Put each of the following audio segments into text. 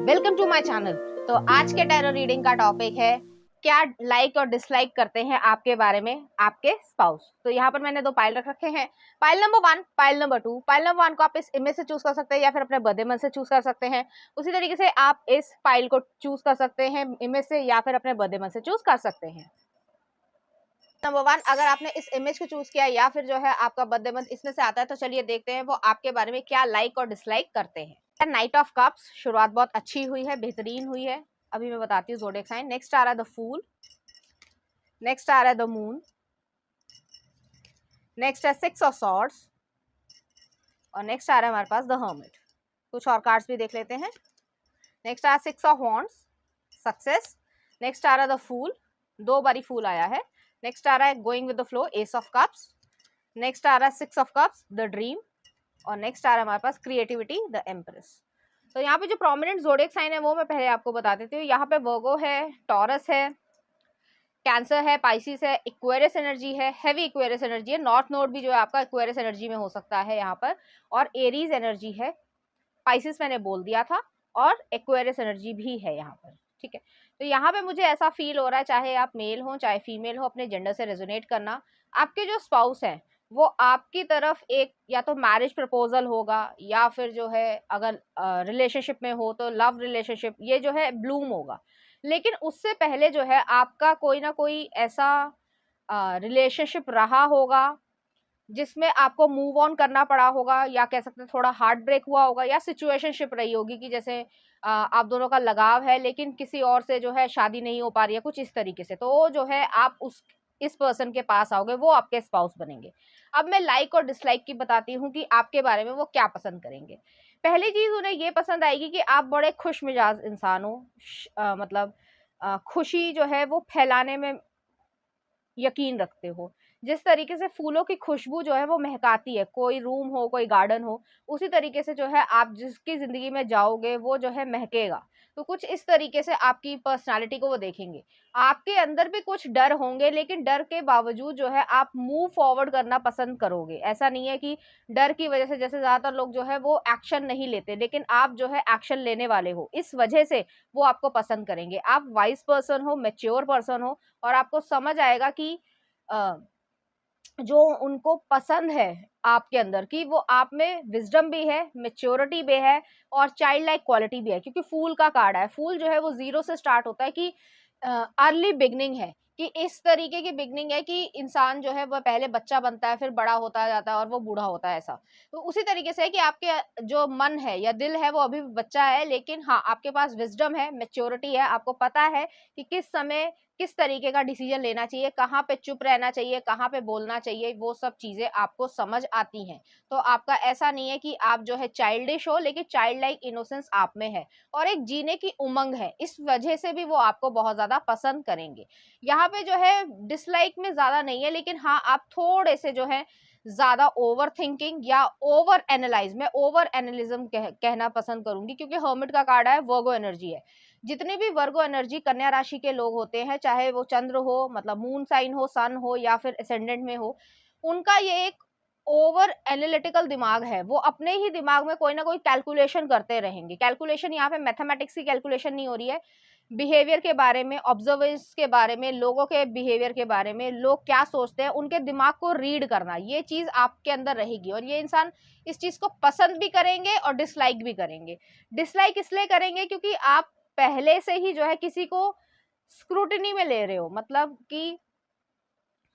Welcome to my channel. तो आज के टैरो रीडिंग का टॉपिक है क्या लाइक और डिसलाइक करते हैं आपके बारे में आपके स्पाउस। तो यहाँ पर मैंने दो पाइल रख रखे हैं, pile number 1, pile number 2। Pile number 1 को आप इस इमेज से चूज कर सकते हैं या फिर अपने बर्थडे मंथ से चूज कर सकते हैं। उसी तरीके से आप इस पाइल को चूज कर सकते हैं इमेज से या फिर अपने बर्थडे मंथ से चूज कर सकते हैं। नंबर 1, अगर आपने इस इमेज को चूज किया या फिर जो है आपका बर्थडे मंथ इसमें से आता है, तो चलिए देखते हैं वो आपके बारे में क्या लाइक और डिसलाइक करते हैं। नाइट ऑफ कप्स, शुरुआत बहुत अच्छी हुई है, बेहतरीन हुई है। अभी मैं बताती हूँ ज़ोडिएक साइन। नेक्स्ट आ रहा है द फूल, नेक्स्ट आ रहा है द मून, नेक्स्ट है 6 ऑफ सॉर्ड्स और नेक्स्ट आ रहा है हमारे पास द हर्मिट। कुछ और कार्ड्स भी देख लेते हैं। नेक्स्ट आ रहा है 6 ऑफ वॉन्ड्स, सक्सेस। नेक्स्ट आ रहा है द फूल, 2 बारी फूल आया है। नेक्स्ट आ रहा है going with the flow, ace of cups. Next आ रहा है 6 ऑफ कप्स, द ड्रीम। और नेक्स्ट आ रहा है हमारे पास क्रिएटिविटी, द एम्प्रेस। तो यहाँ पे जो प्रोमिनेंट ज़ोडिएक साइन है वो मैं पहले आपको बता देती हूँ। यहाँ पे वर्गो है, टॉरस है, कैंसर है, पाइसिस है, इक्वेरियस एनर्जी है, हैवी इक्वेरियस एनर्जी है। नॉर्थ नोड भी जो है आपका इक्वेरियस एनर्जी में हो सकता है यहाँ पर, और एरीज एनर्जी है। पाइसिस मैंने बोल दिया था, और एक्वेरियस एनर्जी भी है यहाँ पर। ठीक है, तो यहाँ पे मुझे ऐसा फील हो रहा है, चाहे आप मेल हो चाहे फीमेल हो, अपने जेंडर से रेजोनेट करना। आपके जो स्पाउस हैं वो आपकी तरफ एक या तो मैरिज प्रपोजल होगा या फिर जो है अगर रिलेशनशिप में हो तो लव रिलेशनशिप, ये जो है ब्लूम होगा। लेकिन उससे पहले जो है आपका कोई ना कोई ऐसा रिलेशनशिप रहा होगा जिसमें आपको मूव ऑन करना पड़ा होगा, या कह सकते हैं थोड़ा हार्ट ब्रेक हुआ होगा, या सिचुएशनशिप रही होगी कि जैसे आप दोनों का लगाव है लेकिन किसी और से जो है शादी नहीं हो पा रही है, कुछ इस तरीके से। तो वो जो है आप इस पर्सन के पास आओगे, वो आपके स्पाउस बनेंगे। अब मैं लाइक और डिसलाइक की बताती हूँ कि आपके बारे में वो क्या पसंद करेंगे। पहली चीज उन्हें ये पसंद आएगी कि आप बड़े खुश मिजाज इंसान हो, मतलब खुशी जो है वो फैलाने में यकीन रखते हो। जिस तरीके से फूलों की खुशबू जो है वो महकाती है, कोई रूम हो कोई गार्डन हो, उसी तरीके से जो है आप जिसकी ज़िंदगी में जाओगे वो जो है महकेगा। तो कुछ इस तरीके से आपकी पर्सनैलिटी को वो देखेंगे। आपके अंदर भी कुछ डर होंगे, लेकिन डर के बावजूद जो है आप मूव फॉरवर्ड करना पसंद करोगे। ऐसा नहीं है कि डर की वजह से, जैसे ज़्यादातर लोग जो है वो एक्शन नहीं लेते, लेकिन आप जो है एक्शन लेने वाले हो, इस वजह से वो आपको पसंद करेंगे। आप वाइज पर्सन हो, मैच्योर पर्सन हो, और आपको समझ आएगा कि जो उनको पसंद है आपके अंदर, कि वो आप में विजडम भी है, मेच्योरिटी भी है, और चाइल्ड लाइक क्वालिटी भी है। क्योंकि फूल का कार्ड है, फूल जो है वो 0 से स्टार्ट होता है, कि अर्ली बिगनिंग है, कि इस तरीके की बिगनिंग है कि इंसान जो है वह पहले बच्चा बनता है, फिर बड़ा होता जाता है और वो बूढ़ा होता है, ऐसा। तो उसी तरीके से है कि आपके जो मन है या दिल है वो अभी भी बच्चा है, लेकिन हाँ आपके पास विजडम है, मेच्योरिटी है, आपको पता है कि किस समय किस तरीके का डिसीजन लेना चाहिए, कहाँ पे चुप रहना चाहिए, कहाँ पे बोलना चाहिए, वो सब चीजें आपको समझ आती हैं। तो आपका ऐसा नहीं है कि आप जो है चाइल्डिश हो, लेकिन चाइल्ड लाइक इनोसेंस आप में है, और एक जीने की उमंग है। इस वजह से भी वो आपको बहुत ज्यादा पसंद करेंगे। यहाँ पे जो है डिसलाइक में ज्यादा नहीं है, लेकिन हाँ आप थोड़े से जो है ज्यादा ओवर थिंकिंग या ओवर एनालाइज, मैं ओवर एनालिज्म कहना पसंद करूंगी, क्योंकि हर्मिट का कार्ड है, वर्गो एनर्जी है। जितने भी वर्गो एनर्जी कन्या राशि के लोग होते हैं, चाहे वो चंद्र हो, मतलब मून साइन हो, सन हो, या फिर एसेंडेंट में हो, उनका ये एक ओवर एनालिटिकल दिमाग है। वो अपने ही दिमाग में कोई ना कोई कैलकुलेशन करते रहेंगे। कैलकुलेशन यहाँ पे मैथमेटिक्स की कैलकुलेशन नहीं हो रही है, बिहेवियर के बारे में, ऑब्जर्वेंस के बारे में, लोगों के बिहेवियर के बारे में, लोग क्या सोचते हैं, उनके दिमाग को रीड करना, ये चीज आपके अंदर रहेगी। और ये इंसान इस चीज को पसंद भी करेंगे और डिसलाइक भी करेंगे। डिसलाइक इसलिए करेंगे क्योंकि आप पहले से ही जो है किसी को स्क्रूटिनी में ले रहे हो, मतलब कि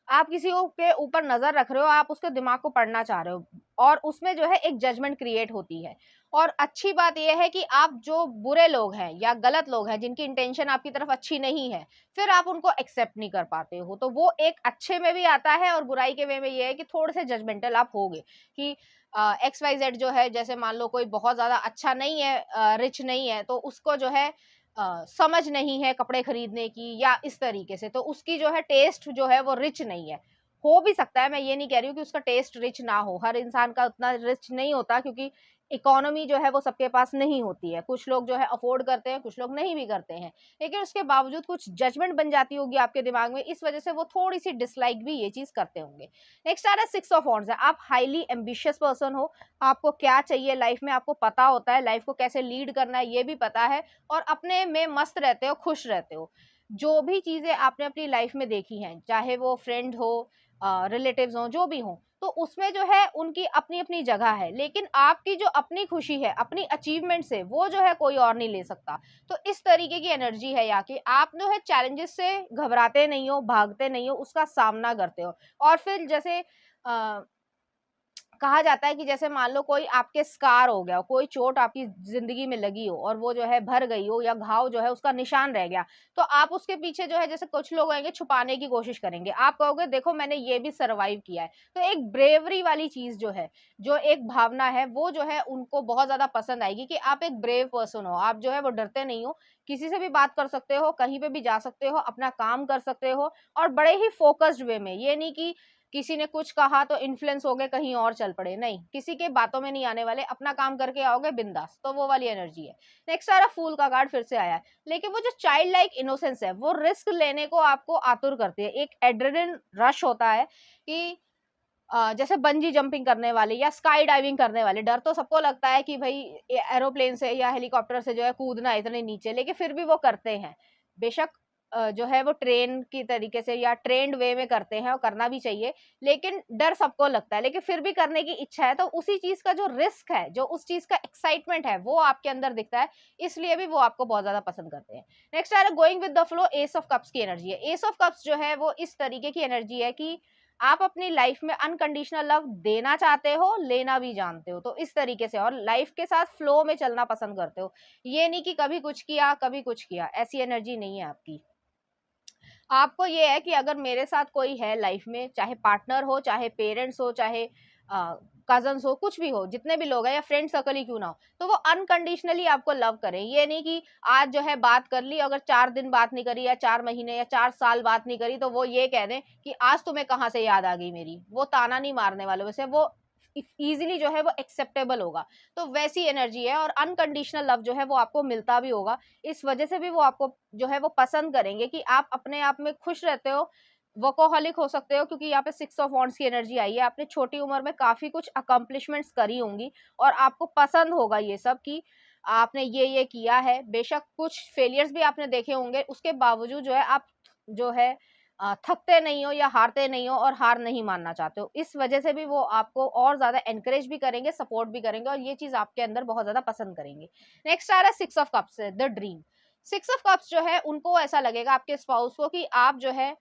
आप किसी को के ऊपर नजर रख रहे हो, आप उसके दिमाग को पढ़ना चाह रहे हो, और उसमें जो है एक जजमेंट क्रिएट होती है। और अच्छी बात यह है कि आप जो बुरे लोग हैं या गलत लोग हैं, जिनकी इंटेंशन आपकी तरफ अच्छी नहीं है, फिर आप उनको एक्सेप्ट नहीं कर पाते हो। तो वो एक अच्छे में भी आता है, और बुराई के वे में ये है कि थोड़े से जजमेंटल आप होगे, कि XYZ जो है, जैसे मान लो कोई बहुत ज्यादा अच्छा नहीं है, रिच नहीं है, तो उसको जो है समझ नहीं है कपड़े खरीदने की या इस तरीके से, तो उसकी जो है टेस्ट जो है वो रिच नहीं है। हो भी सकता है, मैं ये नहीं कह रही हूँ कि उसका टेस्ट रिच ना हो, हर इंसान का उतना रिच नहीं होता, क्योंकि इकोनॉमी जो है वो सबके पास नहीं होती है, कुछ लोग जो है अफोर्ड करते हैं, कुछ लोग नहीं भी करते हैं, लेकिन उसके बावजूद कुछ जजमेंट बन जाती होगी आपके दिमाग में, इस वजह से वो थोड़ी सी डिसलाइक भी ये चीज करते होंगे। नेक्स्ट आ रहा है 6 ऑफ वॉन्ड्स है, आप हाईली एम्बिशियस पर्सन हो, आपको क्या चाहिए लाइफ में आपको पता होता है, लाइफ को कैसे लीड करना है ये भी पता है, और अपने में मस्त रहते हो, खुश रहते हो। जो भी चीजें आपने अपनी लाइफ में देखी हैं, चाहे वो फ्रेंड हो, रिलेटिव्स हो, जो भी हो, तो उसमें जो है उनकी अपनी अपनी जगह है, लेकिन आपकी जो अपनी खुशी है अपनी अचीवमेंट से, वो जो है कोई और नहीं ले सकता। तो इस तरीके की एनर्जी है यहाँ की, आप जो है चैलेंजेस से घबराते नहीं हो, भागते नहीं हो, उसका सामना करते हो। और फिर जैसे कहा जाता है कि जैसे मान लो कोई आपके स्कार हो गया, कोई चोट आपकी जिंदगी में लगी हो और वो जो है भर गई हो, या घाव जो है उसका निशान रह गया, तो आप उसके पीछे जो है, जैसे कुछ लोग आएंगे छुपाने की कोशिश करेंगे, आप कहोगे देखो मैंने ये भी सरवाइव किया है। तो एक ब्रेवरी वाली चीज जो है, जो एक भावना है, वो जो है उनको बहुत ज्यादा पसंद आएगी कि आप एक ब्रेव पर्सन हो, आप जो है वो डरते नहीं हो, किसी से भी बात कर सकते हो, कहीं पे भी जा सकते हो, अपना काम कर सकते हो, और बड़े ही फोकस्ड वे में। ये नहीं कि किसी ने कुछ कहा तो इन्फ्लुएंस हो गए कहीं और चल पड़े, नहीं, किसी के बातों में नहीं आने वाले, अपना काम करके आओगे बिंदास, तो वो वाली एनर्जी है। नेक्स्ट आ रहा फूल का कार्ड, फिर से आया है, लेकिन वो जो चाइल्ड लाइक इनोसेंस है, वो रिस्क लेने को आपको आतुर करती है। एक एड्रेनलिन रश होता है कि जैसे बंजी जंपिंग करने वाले या स्काई डाइविंग करने वाले, डर तो सबको लगता है कि भाई एरोप्लेन से या हेलीकॉप्टर से जो है कूदना है इतने नीचे, लेकिन फिर भी वो करते हैं। बेशक जो है वो ट्रेन की तरीके से या ट्रेंड वे में करते हैं, और करना भी चाहिए, लेकिन डर सबको लगता है, लेकिन फिर भी करने की इच्छा है, तो उसी चीज का जो रिस्क है, जो उस चीज का एक्साइटमेंट है, वो आपके अंदर दिखता है, इसलिए भी वो आपको बहुत ज्यादा पसंद करते हैं। नेक्स्ट आ रहा है going with the flow, ace of cups की एनर्जी है। एस ऑफ कप्स जो है वो इस तरीके की एनर्जी है कि आप अपनी लाइफ में अनकंडीशनल लव देना चाहते हो, लेना भी जानते हो, तो इस तरीके से, और लाइफ के साथ फ्लो में चलना पसंद करते हो। ये नहीं कि कभी कुछ किया कभी कुछ किया, ऐसी एनर्जी नहीं है आपकी। आपको ये है कि अगर मेरे साथ कोई है लाइफ में, चाहे पार्टनर हो, चाहे पेरेंट्स हो, चाहे कजन्स हो, कुछ भी हो, जितने भी लोग हैं, या फ्रेंड सर्कल ही क्यों ना हो, तो वो अनकंडीशनली आपको लव करें। ये नहीं कि आज जो है बात कर ली, अगर 4 दिन बात नहीं करी, या 4 महीने या 4 साल बात नहीं करी, तो वो ये कह दें कि आज तुम्हें कहाँ से याद आ गई मेरी। वो ताना नहीं मारने वाले, वैसे वो इजीली जो है वो एक्सेप्टेबल होगा। तो वैसी एनर्जी है, और अनकंडीशनल लव जो है वो आपको मिलता भी होगा, इस वजह से भी वो आपको जो है वो पसंद करेंगे कि आप अपने आप में खुश रहते हो, वर्कोहॉलिक हो सकते हो, क्योंकि यहाँ पे 6 ऑफ वॉन्ड्स की एनर्जी आई है। आपने छोटी उम्र में काफी कुछ अकम्पलिशमेंट्स करी होंगी, और आपको पसंद होगा ये सब कि आपने ये किया है। बेशक कुछ फेलियर्स भी आपने देखे होंगे, उसके बावजूद जो है आप जो है थकते नहीं हो या हारते नहीं हो, और हार नहीं मानना चाहते हो, इस वजह से भी वो आपको और ज्यादा एनकरेज भी करेंगे, सपोर्ट भी करेंगे, और ये चीज आपके अंदर बहुत ज्यादा पसंद करेंगे। नेक्स्ट आ रहा है 6 of cups, the dream. 6 of cups जो है उनको ऐसा लगेगा आपके स्पाउस को कि आप जो है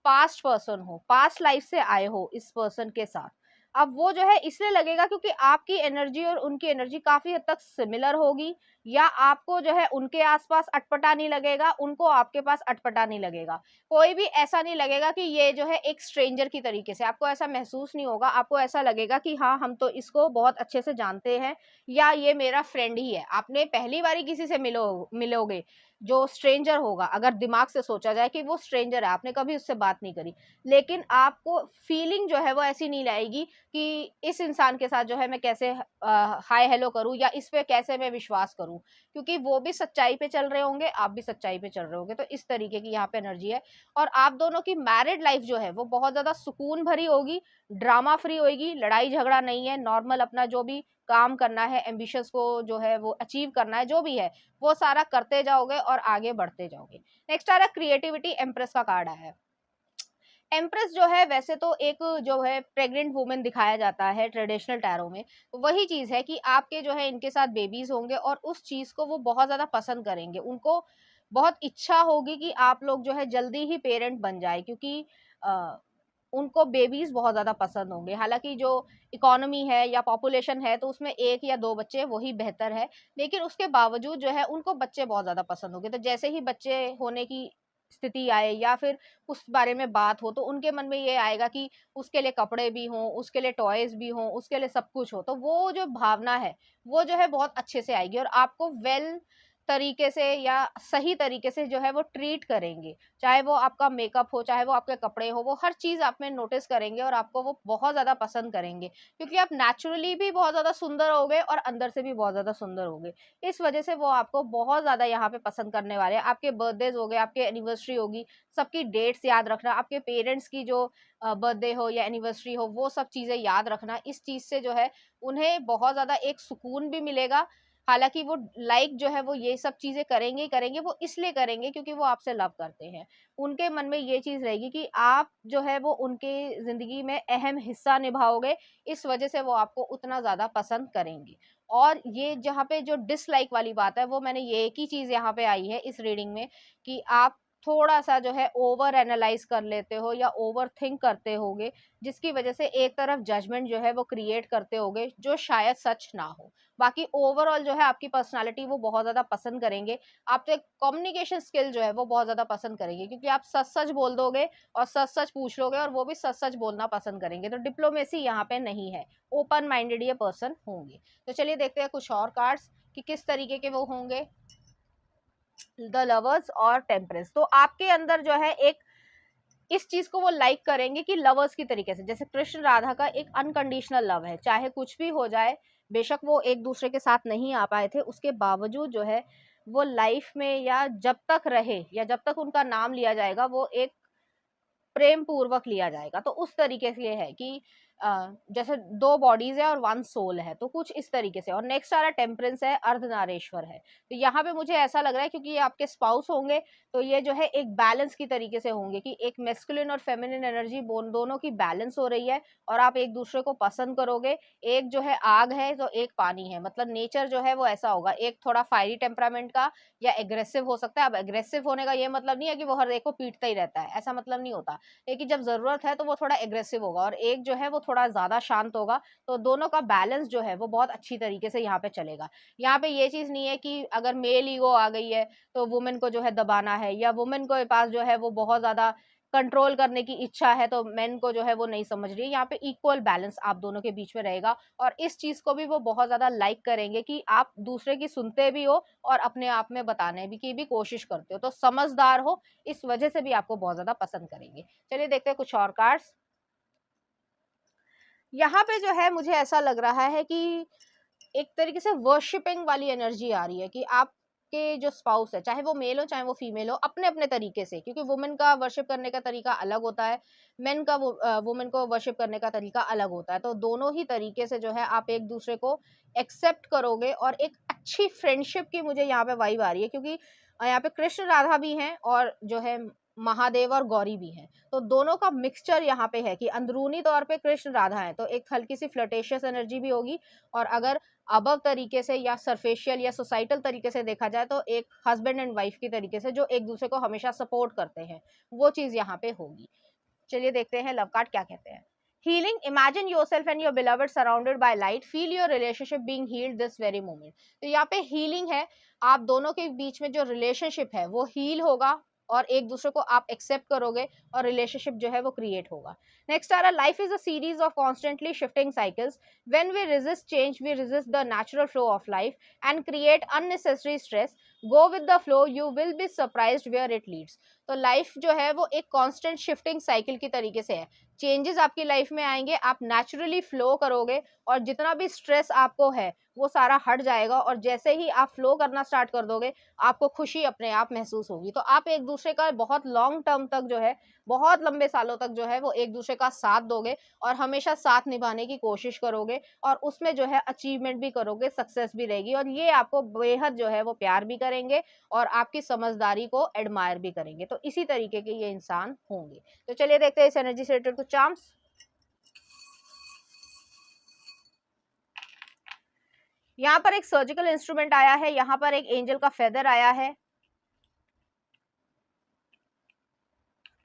पास्ट पर्सन हो, पास्ट लाइफ से आए हो इस पर्सन के साथ। अब वो जो है इसलिए लगेगा क्योंकि आपकी एनर्जी और उनकी एनर्जी काफी हद तक सिमिलर होगी, या आपको जो है उनके आसपास अटपटा नहीं लगेगा, उनको आपके पास अटपटा नहीं लगेगा। कोई भी ऐसा नहीं लगेगा कि ये जो है एक स्ट्रेंजर की तरीके से, आपको ऐसा महसूस नहीं होगा। आपको ऐसा लगेगा कि हाँ, हम तो इसको बहुत अच्छे से जानते हैं, या ये मेरा फ्रेंड ही है। आपने पहली बारी किसी से मिलोगे, जो स्ट्रेंजर होगा, अगर दिमाग से सोचा जाए कि वो स्ट्रेंजर है, आपने कभी उससे बात नहीं करी, लेकिन आपको फीलिंग जो है वो ऐसी नहीं लाएगी कि इस इंसान के साथ जो है मैं कैसे हाय हेलो करूं, या इस पे कैसे मैं विश्वास करूं, क्योंकि वो भी सच्चाई पे चल रहे होंगे, आप भी सच्चाई पे चल रहे होंगे। तो इस तरीके की यहाँ पे एनर्जी है, और आप दोनों की मैरिड लाइफ जो है वो बहुत ज्यादा सुकून भरी होगी, ड्रामा फ्री होगी, लड़ाई झगड़ा नहीं है, नॉर्मल अपना जो भी काम करना है, एम्बिशंस को जो है वो अचीव करना है, जो भी है वो सारा करते जाओगे और आगे बढ़ते जाओगे। नेक्स्ट आ रहा है क्रिएटिविटी, एम्प्रेस का कार्ड आया है। एम्प्रेस जो है वैसे तो एक जो है प्रेग्नेंट वुमेन दिखाया जाता है ट्रेडिशनल टैरो में, तो वही चीज है कि आपके जो है इनके साथ बेबीज होंगे, और उस चीज को वो बहुत ज्यादा पसंद करेंगे। उनको बहुत इच्छा होगी कि आप लोग जो है जल्दी ही पेरेंट बन जाए, क्योंकि उनको बेबीज बहुत ज्यादा पसंद होंगे। हालांकि जो इकोनॉमी है या पॉपुलेशन है, तो उसमें 1 या 2 बच्चे वही बेहतर है, लेकिन उसके बावजूद जो है उनको बच्चे बहुत ज्यादा पसंद होंगे। तो जैसे ही बच्चे होने की स्थिति आए, या फिर उस बारे में बात हो, तो उनके मन में ये आएगा कि उसके लिए कपड़े भी हों, उसके लिए टॉयज भी हों, उसके लिए सब कुछ हो। तो वो जो भावना है वो जो है बहुत अच्छे से आएगी, और आपको वेल तरीके से या सही तरीके से जो है वो ट्रीट करेंगे, चाहे वो आपका मेकअप हो, चाहे वो आपके कपड़े हो, वो हर चीज़ आप में नोटिस करेंगे और आपको वो बहुत ज़्यादा पसंद करेंगे, क्योंकि आप नेचुरली भी बहुत ज़्यादा सुंदर होगे और अंदर से भी बहुत ज़्यादा सुंदर होगे। इस वजह से वो आपको बहुत ज़्यादा यहाँ पे पसंद करने वाले हैं। आपके बर्थडेज हो गए, आपके एनिवर्सरी होगी, सबकी डेट्स याद रखना, आपके पेरेंट्स की जो बर्थडे हो या एनिवर्सरी हो, वो सब चीज़ें याद रखना। इस चीज़ से जो है उन्हें बहुत ज़्यादा एक सुकून भी मिलेगा। हालाँकि वो लाइक जो है वो ये सब चीज़ें करेंगे ही करेंगे, वो इसलिए करेंगे क्योंकि वो आपसे लव करते हैं। उनके मन में ये चीज़ रहेगी कि आप जो है वो उनके ज़िंदगी में अहम हिस्सा निभाओगे, इस वजह से वो आपको उतना ज़्यादा पसंद करेंगे। और ये जहाँ पे जो डिसलाइक वाली बात है, वो मैंने ये एक ही चीज़ यहाँ पे आई है इस रीडिंग में कि आप थोड़ा-सा जो है ओवर एनालाइज़ कर लेते हो या ओवर थिंक करते होगे, जिसकी वजह से एक तरफ जजमेंट जो है वो क्रिएट करते होगे, जो शायद सच ना हो। बाकी ओवरऑल जो है आपकी पर्सनैलिटी वो बहुत ज़्यादा पसंद करेंगे। आपके कम्युनिकेशन स्किल जो है वो बहुत ज़्यादा पसंद करेंगे, क्योंकि आप सच-सच बोल दोगे और सच-सच पूछ लोगे और वो भी सच-सच बोलना पसंद करेंगे। तो डिप्लोमेसी यहाँ पे नहीं है, ओपन माइंडेड ये पर्सन होंगे। तो चलिए देखते हैं कुछ और कार्ड्स कि किस तरीके के वो होंगे। द लवर्स और टेम्परेंस, तो आपके अंदर जो है एक इस चीज को वो लाइक करेंगे कि लवर्स की तरीके से, जैसे कृष्ण राधा का एक अनकंडीशनल लव है, चाहे कुछ भी हो जाए, बेशक वो एक दूसरे के साथ नहीं आ पाए थे, उसके बावजूद जो है वो लाइफ में या जब तक रहे या जब तक उनका नाम लिया जाएगा वो एक प्रेम पूर्वक लिया जाएगा। तो उस तरीके से ये है कि जैसे दो बॉडीज है और वन सोल है, तो कुछ इस तरीके से। और नेक्स्ट आ रहा टेम्परेंस है, अर्धनारेश्वर है। तो यहाँ पे मुझे ऐसा लग रहा है क्योंकि ये आपके स्पाउस होंगे, तो ये जो है एक बैलेंस की तरीके से होंगे कि एक मेस्कुलिन और फेमिनिन एनर्जी दोनों की बैलेंस हो रही है और आप एक दूसरे को पसंद करोगे। एक जो है आग है तो एक पानी है, मतलब नेचर जो है वो ऐसा होगा, एक थोड़ा फायरी टेम्परामेंट का या एग्रेसिव हो सकता है। अब एग्रेसिव होने का ये मतलब नहीं है कि वो हर एक को पीटता ही रहता है, ऐसा मतलब नहीं होता, लेकिन जब ज़रूरत है तो वो थोड़ा एग्रेसिव होगा और एक जो है वो थोड़ा ज़्यादा शांत होगा। तो दोनों का बैलेंस जो है वो बहुत अच्छी तरीके से यहाँ पे चलेगा। यहाँ पे ये चीज़ नहीं है कि अगर मेल ईगो आ गई है तो वुमेन को जो है दबाना है, या वुमेन के पास जो है वो बहुत ज़्यादा कंट्रोल करने की इच्छा है तो मेन को जो है वो नहीं समझ रही है। यहाँ पे इक्वल बैलेंस आप दोनों के बीच में रहेगा और इस चीज़ को भी वो बहुत ज़्यादा लाइक करेंगे कि आप दूसरे की सुनते भी हो और अपने आप में बताने भी की भी कोशिश करते हो, तो समझदार हो, इस वजह से भी आपको बहुत ज़्यादा पसंद करेंगे। चलिए देखते हैं कुछ और कार्ड्स। यहाँ पे जो है मुझे ऐसा लग रहा है कि एक तरीके से वर्शिपिंग वाली एनर्जी आ रही है कि आपके जो स्पाउस है, चाहे वो मेल हो चाहे वो फीमेल हो, अपने अपने तरीके से, क्योंकि वुमेन का वर्शिप करने का तरीका अलग होता है, मेन का वुमेन को वर्शिप करने का तरीका अलग होता है। तो दोनों ही तरीके से जो है आप एक दूसरे को एक्सेप्ट करोगे और एक अच्छी फ्रेंडशिप की मुझे यहाँ पे वाइब आ रही है, क्योंकि यहाँ पे कृष्ण राधा भी हैं और जो है महादेव और गौरी भी हैं। तो दोनों का मिक्सचर यहाँ पे है कि अंदरूनी तौर पे कृष्ण राधा है तो एक हल्की सी फ्लर्टेशियस एनर्जी भी होगी, और अगर अबव तरीके से या सरफेशियल या सोसाइटल तरीके से देखा जाए तो एक हस्बैंड एंड वाइफ की तरीके से जो एक दूसरे को हमेशा सपोर्ट करते हैं, वो चीज यहाँ पे होगी। चलिए देखते हैं लव कार्ड क्या कहते हैं। Healing, imagine yourself and your beloved surrounded by light, feel your relationship being healed this very moment. तो यहाँ पे हीलिंग है, आप दोनों के बीच में जो रिलेशनशिप है वो हील होगा और एक दूसरे को आप एक्सेप्ट करोगे और रिलेशनशिप जो है वो क्रिएट होगा। नेक्स्ट आ रहा, life is a series of constantly shifting cycles, when we resist change we resist the natural flow of life and create unnecessary stress, go with the flow, you will be surprised where it leads. तो life जो है वो एक constant shifting cycle की तरीके से है, changes आपकी लाइफ में आएंगे, आप नेचुरली फ्लो करोगे और जितना भी स्ट्रेस आपको है वो सारा हट जाएगा, और जैसे ही आप फ्लो करना स्टार्ट कर दोगे आपको खुशी अपने आप महसूस होगी। तो आप एक दूसरे का बहुत लॉन्ग टर्म तक जो है, बहुत लंबे सालों तक जो है वो एक दूसरे का साथ दोगे और हमेशा साथ निभाने की कोशिश करोगे और उसमें जो है अचीवमेंट भी करोगे, सक्सेस भी रहेगी, और ये आपको बेहद जो है वो प्यार भी करेंगे और आपकी समझदारी को एडमायर भी करेंगे। तो इसी तरीके के ये इंसान होंगे। तो चलिए देखते हैं इस एनर्जी से रिलेटेड कुछ चार्म्स। यहाँ पर एक सर्जिकल इंस्ट्रूमेंट आया है, यहाँ पर एक एंजल का फेदर आया है,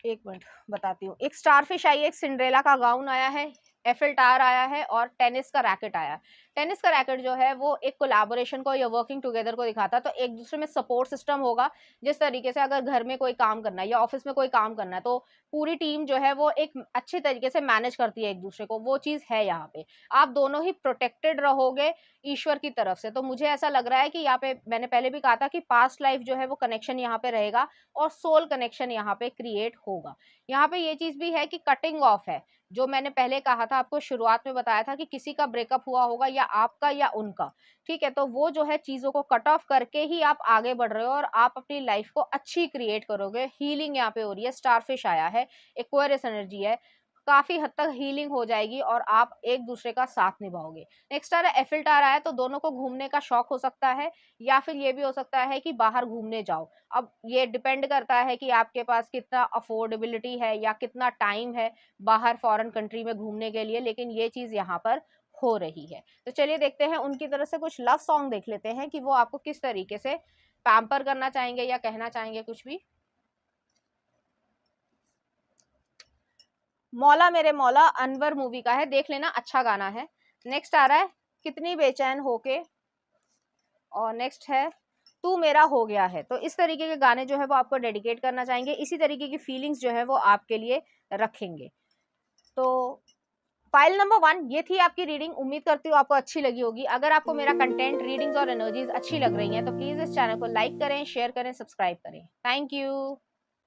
एक मिनट बताती हूँ, एक स्टारफिश आई है, एक सिंड्रेला का गाउन आया है, एफिल टावर आया है और टेनिस का रैकेट आया है। टेनिस का रैकेट जो है वो एक कोलैबोरेशन को या वर्किंग टुगेदर को दिखाता है, तो एक दूसरे में सपोर्ट सिस्टम होगा। जिस तरीके से अगर घर में कोई काम करना है या ऑफिस में कोई काम करना है तो पूरी टीम जो है वो एक अच्छे तरीके से मैनेज करती है एक दूसरे को, वो चीज़ है यहाँ पे। आप दोनों ही प्रोटेक्टेड रहोगे ईश्वर की तरफ से। तो मुझे ऐसा लग रहा है कि यहाँ पे मैंने पहले भी कहा था कि पास्ट लाइफ जो है वो कनेक्शन यहाँ पे रहेगा और सोल कनेक्शन यहाँ पे क्रिएट होगा। यहाँ पे ये चीज़ भी है कि कटिंग ऑफ है, जो मैंने पहले कहा था आपको, शुरुआत में बताया था कि किसी का ब्रेकअप हुआ होगा या आपका या उनका, ठीक है। तो वो जो है चीज़ों को कट ऑफ करके ही आप आगे बढ़ रहे हो और आप अपनी लाइफ को अच्छी क्रिएट करोगे। हीलिंग यहाँ पे हो रही है, स्टारफिश आया है, एक्वेरियस एनर्जी है, काफी हद तक हीलिंग हो जाएगी और आप एक दूसरे का साथ निभाओगे। नेक्स्ट आ रहा है एफिल टावर आया, तो दोनों को घूमने का शौक हो सकता है या फिर ये भी हो सकता है कि बाहर घूमने जाओ। अब ये डिपेंड करता है कि आपके पास कितना अफोर्डेबिलिटी है या कितना टाइम है बाहर फॉरेन कंट्री में घूमने के लिए, लेकिन ये चीज यहाँ पर हो रही है। तो चलिए देखते हैं उनकी तरफ से कुछ लव सॉन्ग देख लेते हैं कि वो आपको किस तरीके से पैम्पर करना चाहेंगे या कहना चाहेंगे कुछ भी। मौला मेरे मौला अनवर मूवी का है, देख लेना, अच्छा गाना है। नेक्स्ट आ रहा है कितनी बेचैन होके, और नेक्स्ट है तू मेरा हो गया है। तो इस तरीके के गाने जो है वो आपको डेडिकेट करना चाहेंगे, इसी तरीके की फीलिंग्स जो है वो आपके लिए रखेंगे। तो फाइल नंबर 1 ये थी आपकी रीडिंग। उम्मीद करती हूँ आपको अच्छी लगी होगी। अगर आपको मेरा कंटेंट, रीडिंग्स और एनर्जीज अच्छी लग रही हैं तो प्लीज इस चैनल को लाइक करें, शेयर करें, सब्सक्राइब करें। Thank you.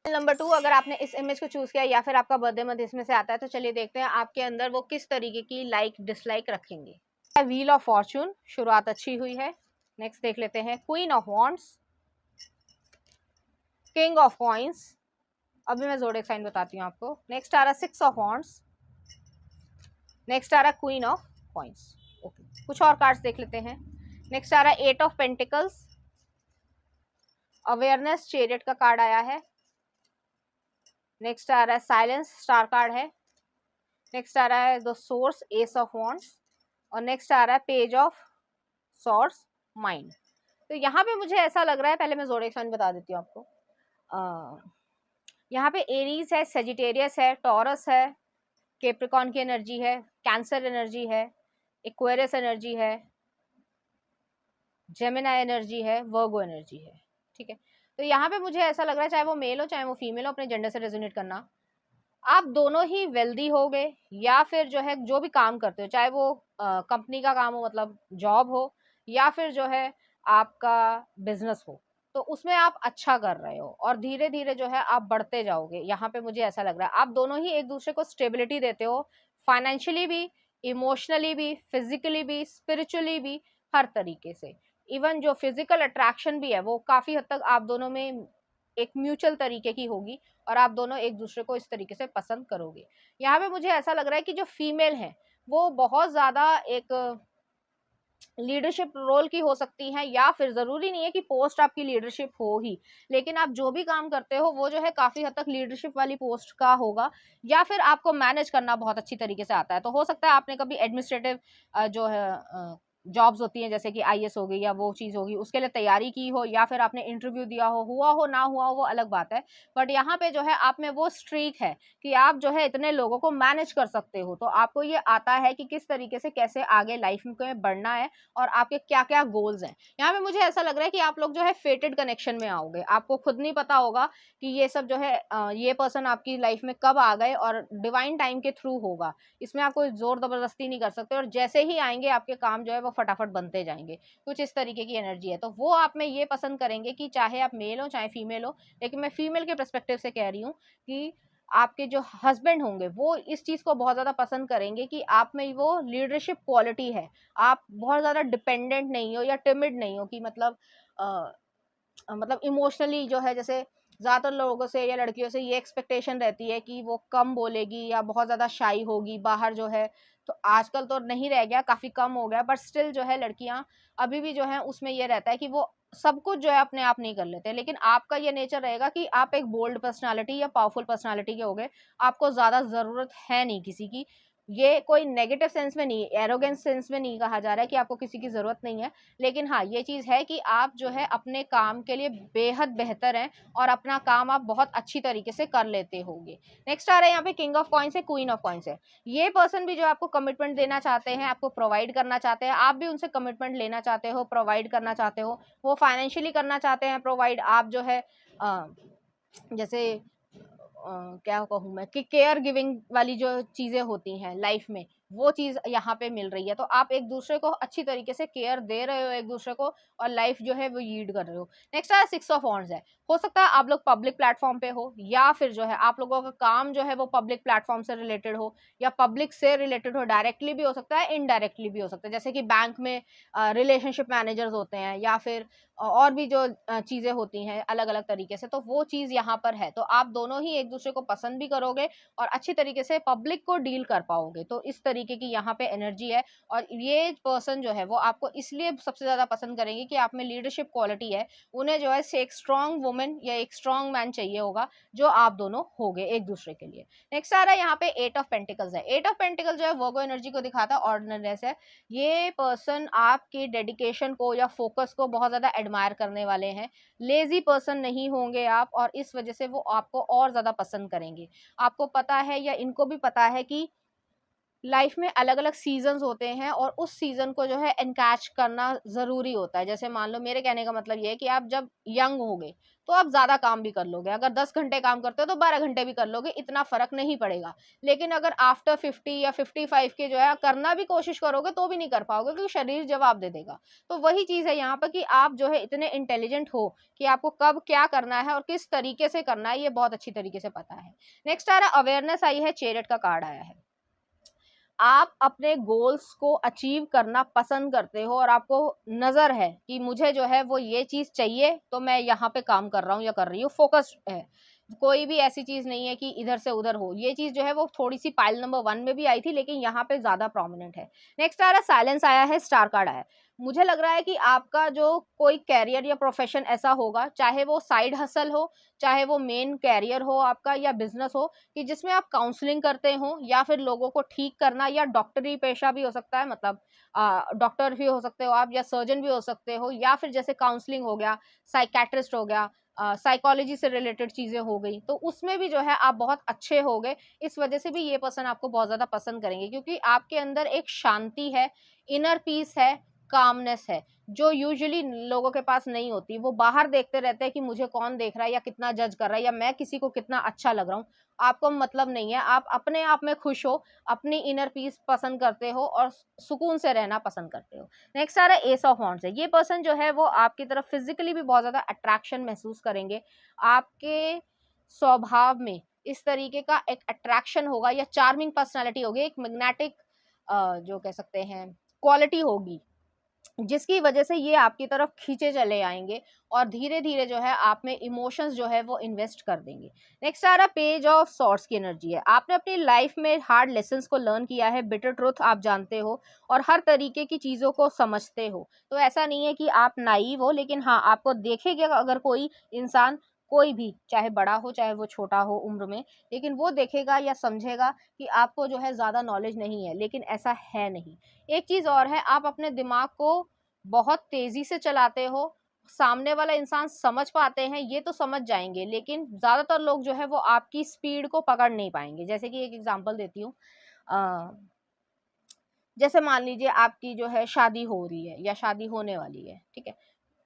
नंबर 2, अगर आपने इस इमेज को चूज किया या फिर आपका बर्थडे मंथ इसमें से आता है तो चलिए देखते हैं आपके अंदर वो किस तरीके की लाइक डिसलाइक रखेंगे। व्हील ऑफ फॉर्चून, शुरुआत अच्छी हुई है। नेक्स्ट देख लेते हैं queen of wands, king of coins, अभी मैं जोड़े साइन बताती हूँ आपको। नेक्स्ट आ रहा सिक्स ऑफ वॉन्ड्स, नेक्स्ट आ रहा क्वीन ऑफ कॉइंस। ओके, कुछ और कार्ड्स देख लेते हैं। नेक्स्ट आ रहा eight of pentacles, awareness, chariot का कार्ड आया है। नेक्स्ट आ रहा है साइलेंस, स्टार कार्ड है। नेक्स्ट आ रहा है the source, ace of wands, और नेक्स्ट आ रहा है पेज ऑफ सॉर्ड्स, माइंड। तो यहाँ पे मुझे ऐसा लग रहा है, पहले मैं जोडिएक साइन बता देती हूँ आपको। यहाँ पे एरीज है, सेजिटेरियस है, टॉरस है, कैप्रिकॉर्न की एनर्जी है, कैंसर एनर्जी है, एक्वेरियस एनर्जी है, जेमिनी एनर्जी है, वर्गो एनर्जी है, ठीक है। तो यहाँ पे मुझे ऐसा लग रहा है चाहे वो मेल हो चाहे वो फीमेल हो, अपने जेंडर से रेजोनेट करना, आप दोनों ही वेल्दी हो गए या फिर जो है जो भी काम करते हो, चाहे वो कंपनी का काम हो मतलब जॉब हो या फिर जो है आपका बिजनेस हो, तो उसमें आप अच्छा कर रहे हो और धीरे धीरे जो है आप बढ़ते जाओगे। यहाँ पे मुझे ऐसा लग रहा है आप दोनों ही एक दूसरे को स्टेबिलिटी देते हो, फाइनेंशियली भी, इमोशनली भी, फिजिकली भी, स्पिरिचुअली भी, हर तरीके से। इवन जो फिजिकल अट्रैक्शन भी है वो काफी हद तक आप दोनों में एक म्यूचुअल तरीके की होगी और आप दोनों एक दूसरे को इस तरीके से पसंद करोगे। यहाँ पे मुझे ऐसा लग रहा है कि जो फीमेल है वो बहुत ज्यादा एक लीडरशिप रोल की हो सकती हैं, या फिर जरूरी नहीं है कि पोस्ट आपकी लीडरशिप हो ही, लेकिन आप जो भी काम करते हो वो जो है काफी हद तक लीडरशिप वाली पोस्ट का होगा, या फिर आपको मैनेज करना बहुत अच्छी तरीके से आता है। तो हो सकता है आपने कभी एडमिनिस्ट्रेटिव जो है जॉब्स होती हैं जैसे कि आईएएस हो गई या वो चीज़ होगी, उसके लिए तैयारी की हो या फिर आपने इंटरव्यू दिया हो, हुआ हो ना हुआ हो वो अलग बात है। बट यहाँ पे जो है आप में वो स्ट्रीक है कि आप जो है इतने लोगों को मैनेज कर सकते हो, तो आपको ये आता है कि किस तरीके से कैसे आगे लाइफ में बढ़ना है और आपके क्या क्या गोल्स हैं। यहाँ पे मुझे ऐसा लग रहा है कि आप लोग जो है फेटेड कनेक्शन में आओगे, आपको खुद नहीं पता होगा कि ये सब जो है ये पर्सन आपकी लाइफ में कब आ गए और डिवाइन टाइम के थ्रू होगा। इसमें आप कोई जोर जबरदस्ती नहीं कर सकते और जैसे ही आएंगे आपके काम जो है वो फटाफट बनते जाएंगे। कुछ इस तरीके की एनर्जी है, तो वो आप में ये पसंद करेंगे कि चाहे आप मेल हो चाहे फीमेल हो, लेकिन मैं फीमेल के पर्सपेक्टिव से कह रही हूँ कि आपके जो हस्बैंड होंगे वो इस चीज को बहुत ज्यादा पसंद करेंगे कि आप में वो लीडरशिप क्वालिटी है, आप बहुत ज्यादा डिपेंडेंट नहीं हो या टिमिड नहीं हो कि मतलब इमोशनली जो है, जैसे ज़्यादातर लोगों से या लड़कियों से ये एक्सपेक्टेशन रहती है कि वो कम बोलेगी या बहुत ज़्यादा शाई होगी बाहर जो है। तो आजकल तो नहीं रह गया, काफ़ी कम हो गया, बट स्टिल जो है लड़कियां अभी भी जो है उसमें ये रहता है कि वो सब कुछ जो है अपने आप नहीं कर लेते। लेकिन आपका ये नेचर रहेगा कि आप एक बोल्ड पर्सनालिटी या पावरफुल पर्सनालिटी के हो गए, आपको ज़्यादा ज़रूरत है नहीं किसी की, ये कोई नेगेटिव सेंस में नहीं, एरोगेंस सेंस में नहीं कहा जा रहा है कि आपको किसी की ज़रूरत नहीं है, लेकिन हाँ ये चीज़ है कि आप जो है अपने काम के लिए बेहद बेहतर हैं और अपना काम आप बहुत अच्छी तरीके से कर लेते होंगे। नेक्स्ट आ रहा है यहाँ पे किंग ऑफ कॉइन्स है, क्वीन ऑफ कॉइन्स है। ये पर्सन भी जो आपको कमिटमेंट देना चाहते हैं, आपको प्रोवाइड करना चाहते हैं, आप भी उनसे कमिटमेंट लेना चाहते हो, प्रोवाइड करना चाहते हो, वो फाइनेंशियली करना चाहते हैं प्रोवाइड, आप जो है जैसे क्या कहूँ मैं कि केयर गिविंग वाली जो चीज़ें होती हैं लाइफ में, वो चीज़ यहाँ पे मिल रही है। तो आप एक दूसरे को अच्छी तरीके से केयर दे रहे हो एक दूसरे को, और लाइफ जो है वो लीड कर रहे हो। नेक्स्ट है सिक्स ऑफ वॉन्ड्स है। हो सकता है आप लोग पब्लिक प्लेटफॉर्म पे हो, या फिर जो है आप लोगों का काम जो है वो पब्लिक प्लेटफॉर्म से रिलेटेड हो, या पब्लिक से रिलेटेड हो, डायरेक्टली भी हो सकता है, इनडायरेक्टली भी हो सकता है। जैसे कि बैंक में रिलेशनशिप मैनेजर्स होते हैं, या फिर और भी जो चीज़ें होती हैं अलग अलग तरीके से, तो वो चीज़ यहाँ पर है। तो आप दोनों ही एक दूसरे को पसंद भी करोगे और अच्छी तरीके से पब्लिक को डील कर पाओगे। तो इस तरीके की यहाँ पे एनर्जी है, और ये पर्सन जो है वो आपको इसलिए सबसे ज़्यादा पसंद करेंगे कि आप में लीडरशिप क्वालिटी है। उन्हें जो है एक स्ट्रॉन्ग वुमेन या एक स्ट्रॉन्ग मैन चाहिए होगा, जो आप दोनों होगे एक दूसरे के लिए। नेक्स्ट आ रहा है यहाँ पे एट ऑफ पेंटिकल्स है। एट ऑफ पेंटिकल जो है वर्गो एनर्जी को दिखाता है, ऑर्डिनरीनेस है। ये पर्सन आपके डेडिकेशन को या फोकस को बहुत ज़्यादा एडमायर करने वाले हैं। लेजी पर्सन नहीं होंगे आप, और इस वजह से वो आपको और ज़्यादा पसंद करेंगे। आपको पता है या इनको भी पता है कि लाइफ में अलग अलग सीजन्स होते हैं, और उस सीजन को जो है एनकैच करना ज़रूरी होता है। जैसे मान लो, मेरे कहने का मतलब ये है कि आप जब यंग होगे तो आप ज़्यादा काम भी कर लोगे, अगर 10 घंटे काम करते हो तो 12 घंटे भी कर लोगे, इतना फ़र्क नहीं पड़ेगा। लेकिन अगर आफ्टर 50 या 55 के जो है करना भी कोशिश करोगे तो भी नहीं कर पाओगे, क्योंकि शरीर जवाब दे देगा। तो वही चीज़ है यहाँ पर कि आप जो है इतने इंटेलिजेंट हो कि आपको कब क्या करना है और किस तरीके से करना है, ये बहुत अच्छी तरीके से पता है। नेक्स्ट आ रहा है अवेयरनेस आई है, चैरियट का कार्ड आया है। आप अपने गोल्स को अचीव करना पसंद करते हो, और आपको नज़र है कि मुझे जो है वो ये चीज़ चाहिए, तो मैं यहाँ पे काम कर रहा हूँ या कर रही हूँ, फोकस्ड है। कोई भी ऐसी चीज़ नहीं है कि इधर से उधर हो। ये चीज़ जो है वो थोड़ी सी पाइल नंबर 1 में भी आई थी, लेकिन यहाँ पे ज़्यादा प्रोमिनेंट है। नेक्स्ट आ रहा है साइलेंस आया है, स्टार कार्ड आया है। मुझे लग रहा है कि आपका जो कोई कैरियर या प्रोफेशन ऐसा होगा, चाहे वो साइड हसल हो, चाहे वो मेन कैरियर हो आपका या बिजनेस हो, कि जिसमें आप काउंसलिंग करते हो, या फिर लोगों को ठीक करना, या डॉक्टरी पेशा भी हो सकता है, मतलब डॉक्टर भी हो सकते हो आप, या सर्जन भी हो सकते हो, या फिर जैसे काउंसलिंग हो गया, साइकेट्रिस्ट हो गया, साइकोलॉजी से रिलेटेड चीज़ें हो गई, तो उसमें भी जो है आप बहुत अच्छे हो गए। इस वजह से भी ये पर्सन आपको बहुत ज़्यादा पसंद करेंगे, क्योंकि आपके अंदर एक शांति है, इनर पीस है, कामनेस है, जो यूजुअली लोगों के पास नहीं होती। वो बाहर देखते रहते हैं कि मुझे कौन देख रहा है, या कितना जज कर रहा है, या मैं किसी को कितना अच्छा लग रहा हूँ। आपको मतलब नहीं है, आप अपने आप में खुश हो, अपनी इनर पीस पसंद करते हो, और सुकून से रहना पसंद करते हो। नेक्स्ट आ रहा है एस ऑफ वॉन्ड्स है। ये पर्सन जो है वो आपकी तरफ फिजिकली भी बहुत ज़्यादा अट्रैक्शन महसूस करेंगे। आपके स्वभाव में इस तरीके का एक अट्रैक्शन होगा, या चार्मिंग पर्सनैलिटी होगी, एक मैग्नेटिक जो कह सकते हैं क्वालिटी होगी, जिसकी वजह से ये आपकी तरफ खींचे चले आएंगे, और धीरे धीरे जो है आप में इमोशंस जो है वो इन्वेस्ट कर देंगे। नेक्स्ट आ रहा पेज ऑफ सॉर्ड्स की एनर्जी है। आपने अपनी लाइफ में हार्ड लेसन्स को लर्न किया है, बिटर ट्रुथ आप जानते हो, और हर तरीके की चीज़ों को समझते हो। तो ऐसा नहीं है कि आप नाइव हो, लेकिन हाँ, आपको देखेगा अगर कोई इंसान, कोई भी, चाहे बड़ा हो चाहे वो छोटा हो उम्र में, लेकिन वो देखेगा या समझेगा कि आपको जो है ज़्यादा नॉलेज नहीं है, लेकिन ऐसा है नहीं। एक चीज़ और है, आप अपने दिमाग को बहुत तेज़ी से चलाते हो, सामने वाला इंसान समझ पाते हैं, ये तो समझ जाएँगे, लेकिन ज़्यादातर लोग जो है वो आपकी स्पीड को पकड़ नहीं पाएँगे। जैसे कि एक एग्ज़ाम्पल देती हूँ, अ, जैसे मान लीजिए आपकी जो है शादी हो रही है, या शादी होने वाली है, ठीक है?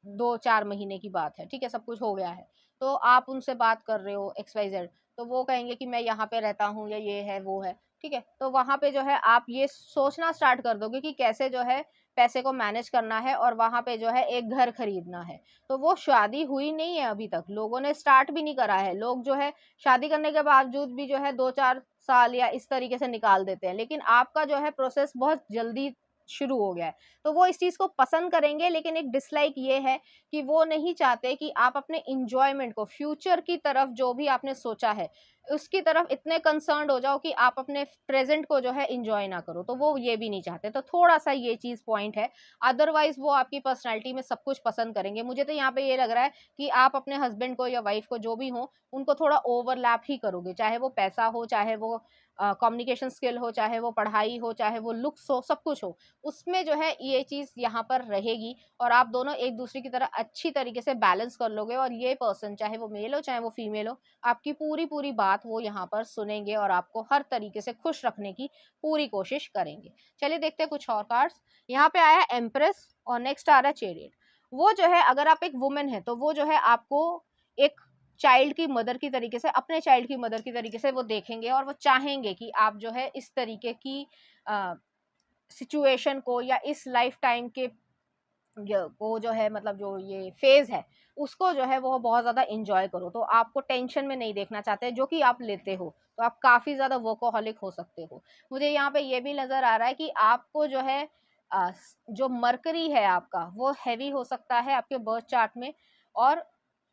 2-4 महीने की बात है, ठीक है? सब कुछ हो गया है। तो आप उनसे बात कर रहे हो XYZ, तो वो कहेंगे कि मैं यहाँ पे रहता हूँ, या ये है, वो है, ठीक है? तो वहाँ पे जो है आप ये सोचना स्टार्ट कर दोगे कि कैसे जो है पैसे को मैनेज करना है, और वहाँ पे जो है एक घर खरीदना है। तो वो शादी हुई नहीं है अभी तक, लोगों ने स्टार्ट भी नहीं करा है। लोग जो है शादी करने के बावजूद भी जो है 2-4 साल या इस तरीके से निकाल देते हैं, लेकिन आपका जो है प्रोसेस बहुत जल्दी शुरू हो गया है। तो वो इस चीज़ को पसंद करेंगे, लेकिन एक डिसलाइक ये है कि वो नहीं चाहते कि आप अपने एन्जॉयमेंट को, फ्यूचर की तरफ जो भी आपने सोचा है, उसकी तरफ इतने कंसर्न्ड हो जाओ कि आप अपने प्रेज़ेंट को जो है एन्जॉय ना करो। तो वो ये भी नहीं चाहते। तो थोड़ा-सा ये चीज़ पॉइंट है। अदरवाइज़ वो आपकी पर्सनैलिटी में सब कुछ पसंद करेंगे। मुझे तो यहाँ पे ये लग रहा है कि आप अपने हस्बैंड को या वाइफ़ को, जो भी हो, उनको थोड़ा ओवरलैप ही करोगे। चाहे वो पैसा हो, चाहे वो कम्युनिकेशन स्किल हो, चाहे वो पढ़ाई हो, चाहे वो लुक्स हो, सब कुछ हो, उसमें जो है ये चीज़ यहाँ पर रहेगी और आप दोनों एक दूसरे की तरह अच्छी तरीके से बैलेंस कर लोगे और ये पर्सन, चाहे वो मेल हो चाहे वो फीमेल हो, आपकी पूरी पूरी बात वो यहाँ पर सुनेंगे और आपको हर तरीके से खुश रखने की पूरी कोशिश करेंगे। चलिए देखते हैं कुछ और कार्ड्स। यहाँ पे आया एम्प्रेस और नेक्स्ट आ रहा है चैरियट। वो जो है, अगर आप एक वुमेन है तो वो जो है आपको एक चाइल्ड की मदर की तरीके से, अपने चाइल्ड की मदर की तरीके से वो देखेंगे और वो चाहेंगे कि आप जो है इस तरीके की सिचुएशन को या इस लाइफ टाइम के वो जो है, मतलब जो ये फेज है उसको जो है वो बहुत ज़्यादा इंजॉय करो। तो आपको टेंशन में नहीं देखना चाहते, जो कि आप लेते हो तो आप काफ़ी ज़्यादा वर्कोहॉलिक हो सकते हो। मुझे यहाँ पे ये भी नज़र आ रहा है कि आपको जो है जो मरकरी है आपका वो हैवी हो सकता है आपके बर्थ चार्ट में, और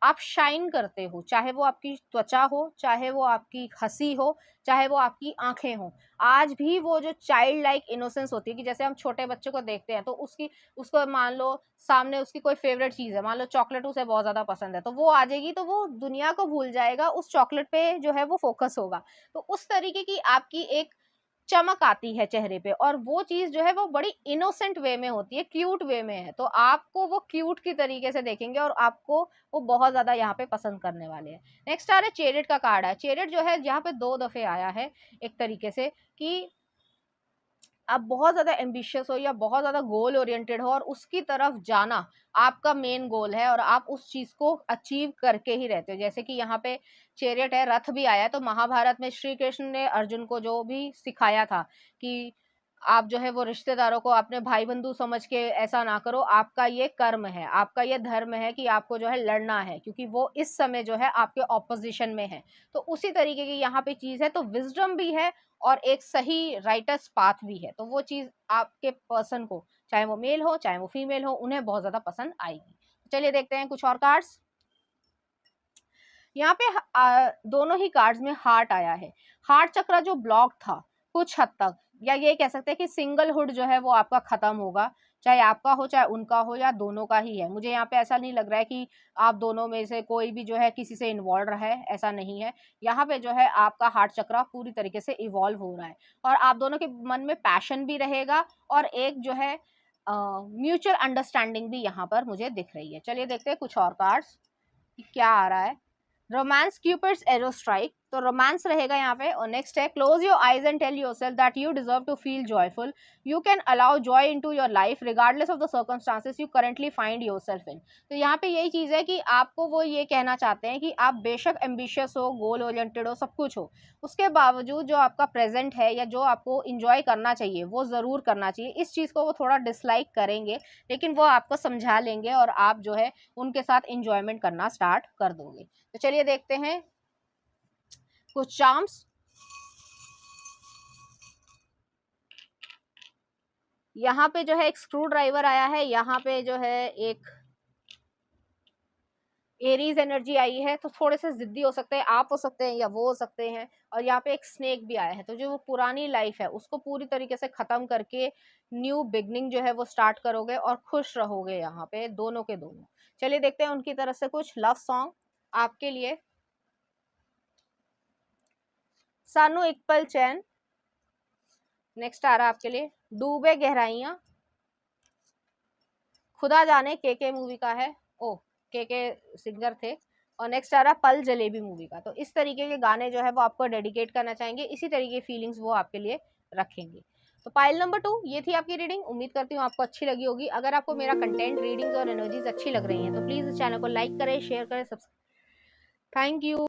आप शाइन करते हो, चाहे वो आपकी त्वचा हो, चाहे वो आपकी हंसी हो, चाहे वो आपकी आंखें हो। आज भी वो जो चाइल्ड लाइक इनोसेंस होती है कि जैसे हम छोटे बच्चे को देखते हैं तो उसको मान लो सामने उसकी कोई फेवरेट चीज़ है, मान लो चॉकलेट उसे बहुत ज़्यादा पसंद है, तो वो आ जाएगी तो वो दुनिया को भूल जाएगा, उस चॉकलेट पे जो है वो फोकस होगा। तो उस तरीके की आपकी एक चमक आती है चेहरे पे और वो चीज़ जो है वो बड़ी इनोसेंट वे में होती है, क्यूट वे में है, तो आपको वो क्यूट की तरीके से देखेंगे और आपको वो बहुत ज़्यादा यहाँ पे पसंद करने वाले हैं। नेक्स्ट आ रहा है चैरियट का कार्ड है। चैरियट जो है यहाँ पे 2 दफ़े आया है एक तरीके से कि आप बहुत ज़्यादा एम्बिशियस हो या बहुत ज़्यादा गोल ओरिएंटेड हो और उसकी तरफ जाना आपका मेन गोल है और आप उस चीज़ को अचीव करके ही रहते हो। जैसे कि यहाँ पे चैरियट है, रथ भी आया है, तो महाभारत में श्री कृष्ण ने अर्जुन को जो भी सिखाया था कि आप जो है वो रिश्तेदारों को अपने भाई बंधु समझ के ऐसा ना करो, आपका ये कर्म है, आपका ये धर्म है कि आपको जो है लड़ना है, क्योंकि वो इस समय जो है आपके ऑपोजिशन में है। तो उसी तरीके की यहाँ पे चीज़ है, तो विजडम भी है और एक सही राइटर्स पाथ भी है, तो वो चीज़ आपके पर्सन को, चाहे वो मेल हो चाहे वो फीमेल हो, उन्हें बहुत ज़्यादा पसंद आएगी। चलिए देखते हैं कुछ और कार्ड्स। यहाँ पे दोनों ही कार्ड्स में हार्ट आया है। हार्ट चक्र जो ब्लॉक था कुछ हद तक, या ये कह सकते हैं कि सिंगलहुड जो है वो आपका खत्म होगा, चाहे आपका हो चाहे उनका हो या दोनों का ही है। मुझे यहाँ पे ऐसा नहीं लग रहा है कि आप दोनों में से कोई भी जो है किसी से इन्वॉल्व रहा है, ऐसा नहीं है। यहाँ पे जो है आपका हार्ट चक्र पूरी तरीके से इवॉल्व हो रहा है और आप दोनों के मन में पैशन भी रहेगा और एक जो है म्यूचुअल अंडरस्टैंडिंग भी यहाँ पर मुझे दिख रही है। चलिए देखते हैं कुछ और कार्ड्स क्या आ रहा है। रोमांस क्यूपिड्स एरो स्ट्राइक, तो रोमांस रहेगा यहाँ पे। और नेक्स्ट है close your eyes and tell yourself that you deserve to feel joyful, you can allow joy into your life regardless of the circumstances you currently find yourself in. तो यहाँ पे यही चीज़ है कि आपको वो ये कहना चाहते हैं कि आप बेशक एम्बिशियस हो, गोल ओरिएंटेड हो, सब कुछ हो, उसके बावजूद जो आपका प्रेजेंट है या जो आपको इंजॉय करना चाहिए वो ज़रूर करना चाहिए। इस चीज़ को वो थोड़ा डिसलाइक करेंगे, लेकिन वो आपको समझा लेंगे और आप जो है उनके साथ इंजॉयमेंट करना स्टार्ट कर दोगे। तो चलिए देखते हैं कुछ चार्म्स। यहाँ पे जो है एक स्क्रू ड्राइवर आया है, यहाँ पे जो है एक एरीज एनर्जी आई है, तो थोड़े से जिद्दी हो सकते हैं, आप हो सकते हैं या वो हो सकते हैं। और यहाँ पे एक स्नेक भी आया है, तो जो वो पुरानी लाइफ है उसको पूरी तरीके से खत्म करके न्यू बिगनिंग जो है वो स्टार्ट करोगे और खुश रहोगे यहाँ पे दोनों के दोनों। चलिए देखते हैं उनकी तरफ से कुछ लव सॉन्ग आपके लिए। सानू एक पल चैन, नेक्स्ट आ रहा है आपके लिए डूबे गहराइयां, खुदा जाने के मूवी का है, ओ के सिंगर थे। और नेक्स्ट आ रहा पल जलेबी मूवी का। तो इस तरीके के गाने जो है वो आपको डेडिकेट करना चाहेंगे, इसी तरीके की फीलिंग्स वो आपके लिए रखेंगे। तो पाइल नंबर 2 ये थी आपकी रीडिंग, उम्मीद करती हूँ आपको अच्छी लगी होगी। अगर आपको मेरा कंटेंट, रीडिंग्स और एनर्जीज अच्छी लग रही हैं तो प्लीज़ इस चैनल को लाइक करें, शेयर करें, सब्सक्राइब। Thank you.